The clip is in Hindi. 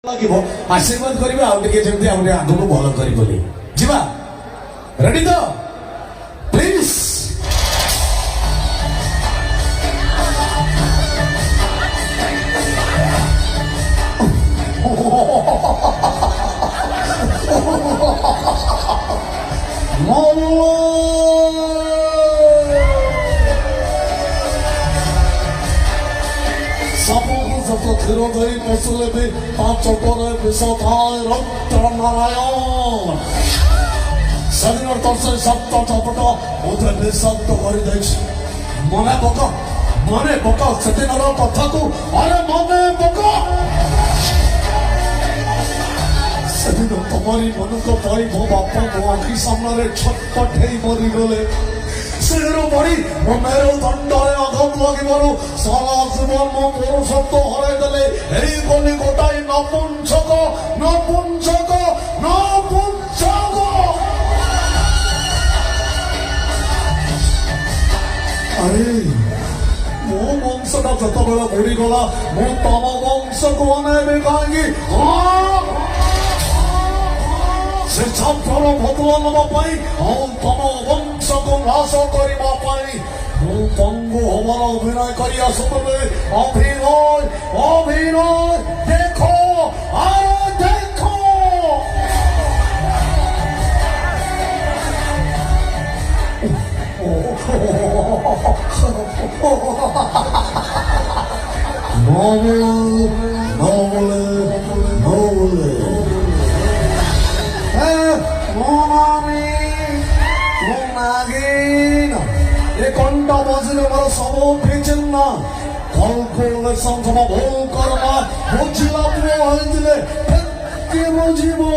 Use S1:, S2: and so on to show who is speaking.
S1: आशीर्वाद करेंगे आउ टे जमी आगे को भल कर जीवा रेडी तो प्लीज हृदय मसले में पांच परे विषधाय रक्त नारायण शरीर से सप्त चपट मुझे निशब्द कर मने पका से कथा को अरे मने पका से तुम्हारी मन को पाई मो बापा मो आखि सामने छटपट मरीगले बड़ी मेरो दंडे आघात लगे सारा जीवन मो मोर शब्द हरदे कली गोटाई नपुंसक नपुंसक नपुंसक अरे मो वंशटा जत बेला बुड़ीगला मो तम वंश को अनेबी कहीं से छात्र भगवान तम वंश को ह्रास करने पंगु हमारा अभिनय कर अभिनय अभिनय देखो अरे देखो कंटा बजले मोर सब फेचन ना कैलकुलेशन सब भूल करमा बुझला पुओ हइदिले फेके बुझिबो